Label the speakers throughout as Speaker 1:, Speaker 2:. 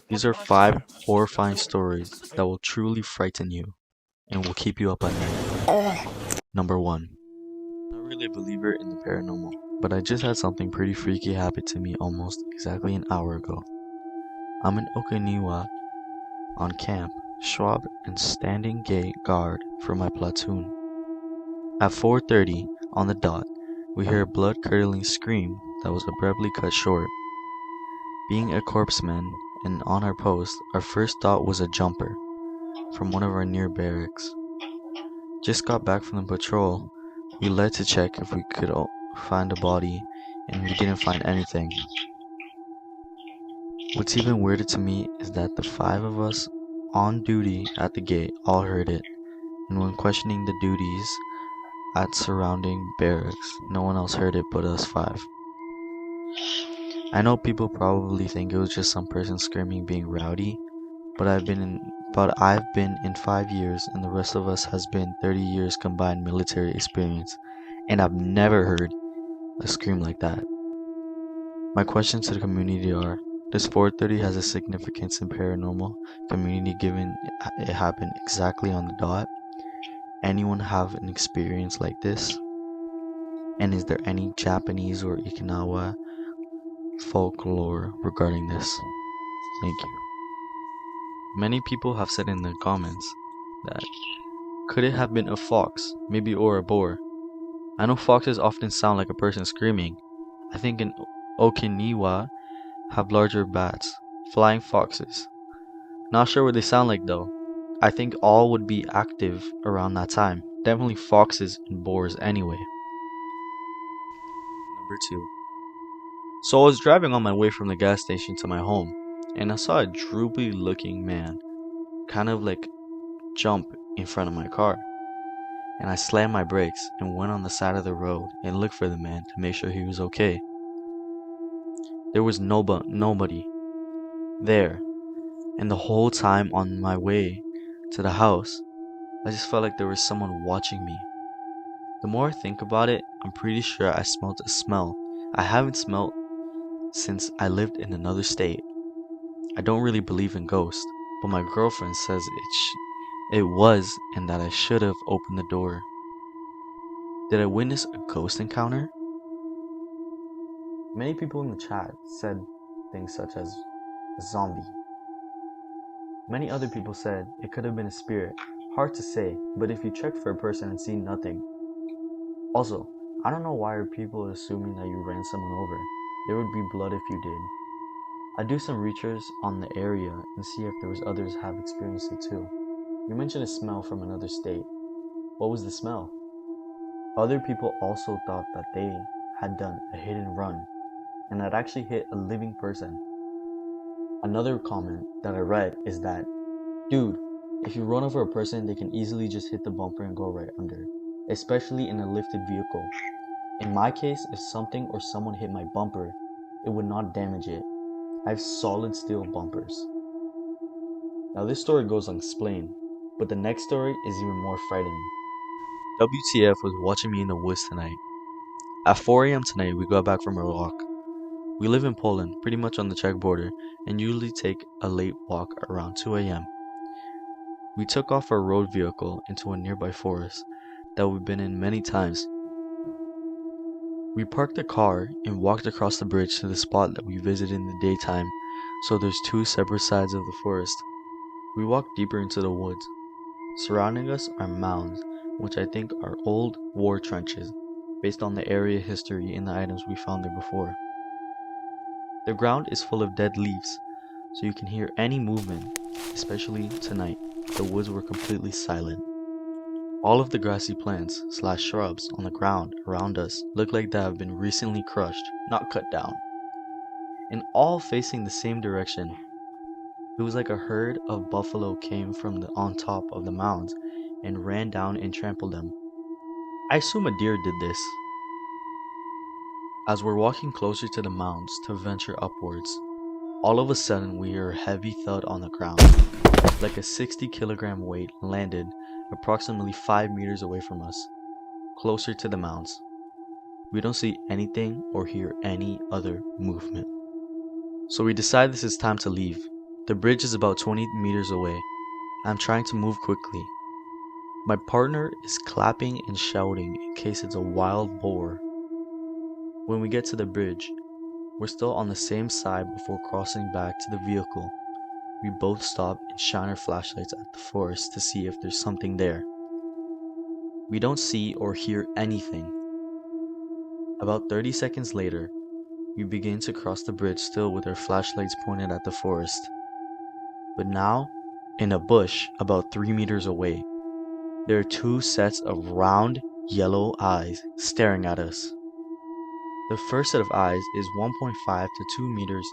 Speaker 1: These are 5 horrifying stories that will truly frighten you and will keep you up at night. Number 1. I'm not really a believer in the paranormal, but I just had something pretty freaky happen to me almost exactly an hour ago. I'm in Okinawa on camp, Schwab and standing gate guard for my platoon. At 4:30 on the dot, we hear a blood-curdling scream that was abruptly cut short. Being a corpsman and on our post, our first thought was a jumper from one of our near barracks. Just got back from the patrol. We led to check if we could find a body, and we didn't find anything. What's even weirder to me is that the 5 of us on duty at the gate all heard it, and when questioning the duties at surrounding barracks, no one else heard it but us 5. I know people probably think it was just some person screaming being rowdy, but I've been in 5 years, and the rest of us has been 30 years combined military experience, and I've never heard a scream like that. My questions to the community are, does 4:30 has a significance in paranormal community given it happened exactly on the dot? Anyone have an experience like this? And is there any Japanese or Okinawa folklore regarding this? Thank you. Many people have said in the comments that could it have been a fox, maybe, or a boar? I know foxes often sound like a person screaming. I think in Okinawa have larger bats, flying foxes. Not sure what they sound like though. I think all would be active around that time. Definitely foxes and boars anyway. Number 2. So I was driving on my way from the gas station to my home, and I saw a droopy looking man kind of like jump in front of my car. And I slammed my brakes and went on the side of the road and looked for the man to make sure he was okay. There was nobody there, and the whole time on my way to the house, I just felt like there was someone watching me. The more I think about it, I'm pretty sure I smelled a smell I haven't smelled since I lived in another state. I don't really believe in ghosts, but my girlfriend says it was and that I should have opened the door. Did I witness a ghost encounter? Many people in the chat said things such as a zombie. Many other people said it could have been a spirit. Hard to say, but if you check for a person and see nothing. Also, I don't know why are people assuming that you ran someone over. There would be blood if you did. I do some research on the area and see if there was others have experienced it too. You mentioned a smell from another state. What was the smell? Other people also thought that they had done a hit and run and had actually hit a living person. Another comment that I read is that, dude, if you run over a person, they can easily just hit the bumper and go right under, especially in a lifted vehicle. In my case, if something or someone hit my bumper, it would not damage it. I have solid steel bumpers. Now this story goes unexplained, but the next story is even more frightening. WTF was watching me in the woods tonight. At 4 a.m. tonight, we got back from our walk. We live in Poland, pretty much on the Czech border, and usually take a late walk around 2 a.m. We took off our road vehicle into a nearby forest that we've been in many times. We parked the car and walked across the bridge to the spot that we visited in the daytime, so there's 2 separate sides of the forest. We walked deeper into the woods. Surrounding us are mounds, which I think are old war trenches, based on the area history and the items we found there before. The ground is full of dead leaves, so you can hear any movement, especially tonight. The woods were completely silent. All of the grassy plants / shrubs on the ground around us look like they have been recently crushed, not cut down, and all facing the same direction. It was like a herd of buffalo came from on top of the mounds and ran down and trampled them. I assume a deer did this. As we're walking closer to the mounds to venture upwards, all of a sudden we hear a heavy thud on the ground, like a 60-kilogram weight landed approximately 5 meters away from us, closer to the mounds. We don't see anything or hear any other movement. So we decide this is time to leave. The bridge is about 20 meters away. I'm trying to move quickly. My partner is clapping and shouting in case it's a wild boar. When we get to the bridge, we're still on the same side before crossing back to the vehicle. We both stop and shine our flashlights at the forest to see if there's something there. We don't see or hear anything. About 30 seconds later, we begin to cross the bridge still with our flashlights pointed at the forest. But now, in a bush about 3 meters away, there are two sets of round, yellow eyes staring at us. The first set of eyes is 1.5 to 2 meters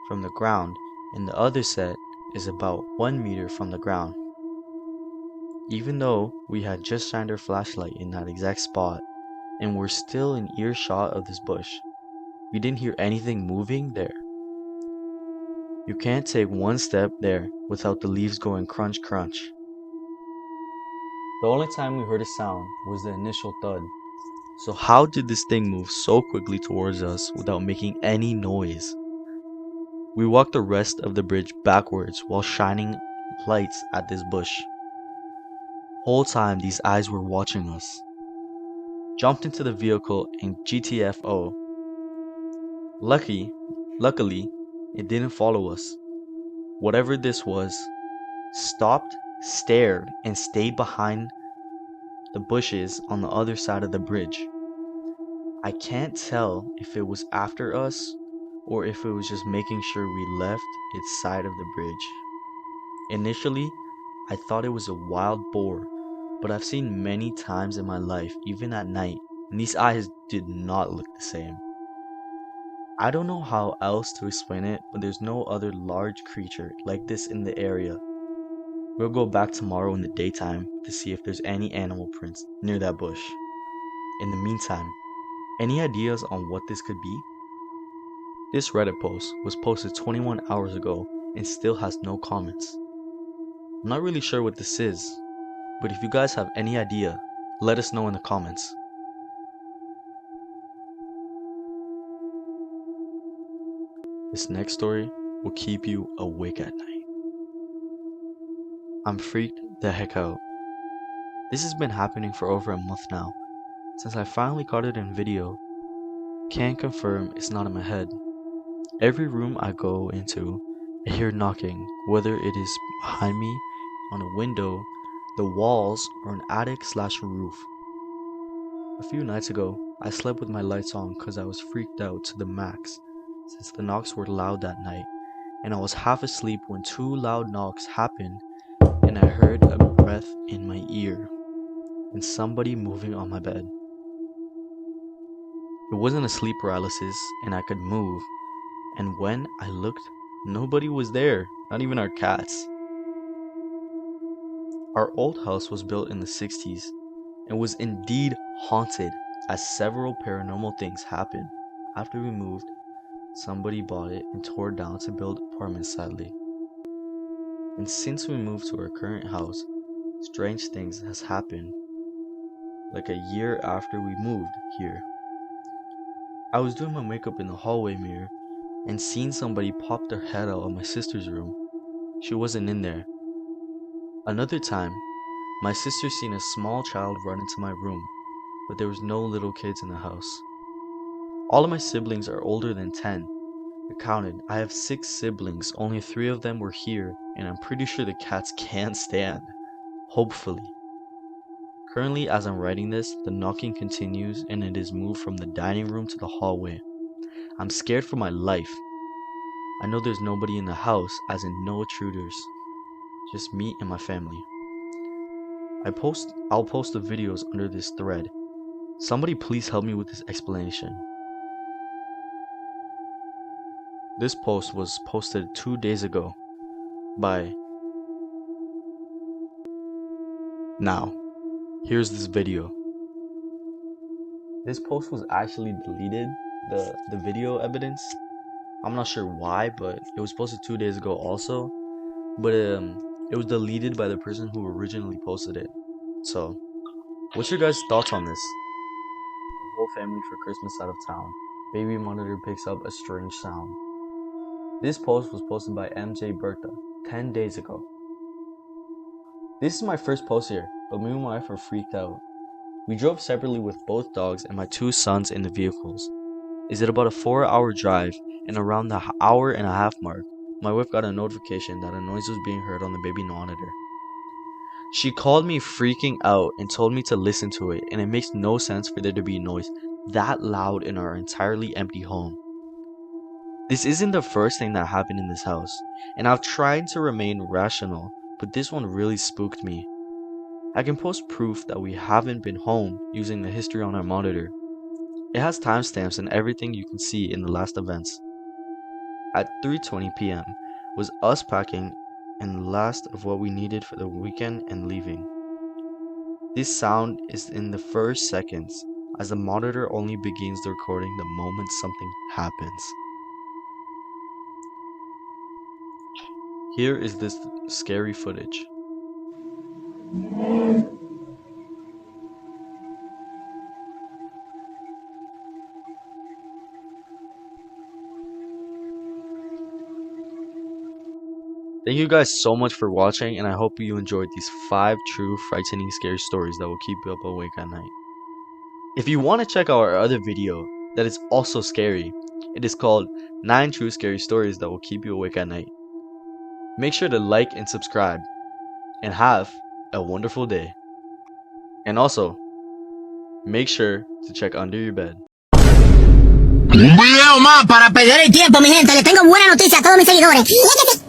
Speaker 1: from the ground, and the other set is about 1 meter from the ground. Even though we had just shined our flashlight in that exact spot, and we're still in earshot of this bush, we didn't hear anything moving there. You can't take one step there without the leaves going crunch crunch. The only time we heard a sound was the initial thud. So how did this thing move so quickly towards us without making any noise? We walked the rest of the bridge backwards while shining lights at this bush. Whole time these eyes were watching us. Jumped into the vehicle and GTFO. Luckily, it didn't follow us. Whatever this was, stopped, stared, and stayed behind the bushes on the other side of the bridge. I can't tell if it was after us or if it was just making sure we left its side of the bridge. Initially, I thought it was a wild boar, but I've seen many times in my life, even at night, and these eyes did not look the same. I don't know how else to explain it, but there's no other large creature like this in the area. We'll go back tomorrow in the daytime to see if there's any animal prints near that bush. In the meantime, any ideas on what this could be? This Reddit post was posted 21 hours ago and still has no comments. I'm not really sure what this is, but if you guys have any idea, let us know in the comments. This next story will keep you awake at night. I'm freaked the heck out. This has been happening for over a month now, since I finally caught it in video. Can't confirm it's not in my head. Every room I go into, I hear knocking, whether it is behind me, on a window, the walls, or an attic/roof. A few nights ago, I slept with my lights on because I was freaked out to the max, since the knocks were loud that night, and I was half asleep when two loud knocks happened, and I heard a breath in my ear, and somebody moving on my bed. It wasn't a sleep paralysis, and I could move, and when I looked, nobody was there, not even our cats. Our old house was built in the 60s, and was indeed haunted, as several paranormal things happened. After we moved, somebody bought it and tore it down to build apartments, sadly. And since we moved to our current house, strange things has happened. Like a year after we moved here, I was doing my makeup in the hallway mirror and seen somebody pop their head out of my sister's room. She wasn't in there. Another time, my sister seen a small child run into my room, but there was no little kids in the house. All of my siblings are older than 10. I counted, I have 6 siblings, only 3 of them were here, and I'm pretty sure the cats can't stand. Hopefully. Currently, as I'm writing this, the knocking continues and it is moved from the dining room to the hallway. I'm scared for my life. I know there's nobody in the house, as in no intruders. Just me and my family. I'll post the videos under this thread. Somebody please help me with this explanation. This post was posted 2 days ago by... Now, here's this video. This post was actually deleted, the video evidence. I'm not sure why, but it was posted 2 days ago also. But it was deleted by the person who originally posted it. So, what's your guys' thoughts on this? The whole family for Christmas out of town. Baby monitor picks up a strange sound. This post was posted by MJ Bertha 10 days ago. This is my first post here, but me and my wife were freaked out. We drove separately with both dogs and my 2 sons in the vehicles. Is it about a 4-hour drive, and around the hour and a half mark, my wife got a notification that a noise was being heard on the baby monitor. She called me freaking out and told me to listen to it, and it makes no sense for there to be noise that loud in our entirely empty home. This isn't the first thing that happened in this house, and I've tried to remain rational, but this one really spooked me. I can post proof that we haven't been home using the history on our monitor. It has timestamps and everything you can see in the last events. At 3:20 p.m. was us packing and last of what we needed for the weekend and leaving. This sound is in the first seconds, as the monitor only begins the recording the moment something happens. Here is this scary footage. Thank you guys so much for watching, and I hope you enjoyed these 5 true, frightening, scary stories that will keep you up awake at night. If you want to check out our other video that is also scary, it is called 9 True Scary Stories That Will Keep You Awake at Night. Make sure to like and subscribe, and have a wonderful day. And also, make sure to check under your bed.
Speaker 2: Un video más para perder el tiempo, mi gente. Les tengo buena noticia a todos mis seguidores.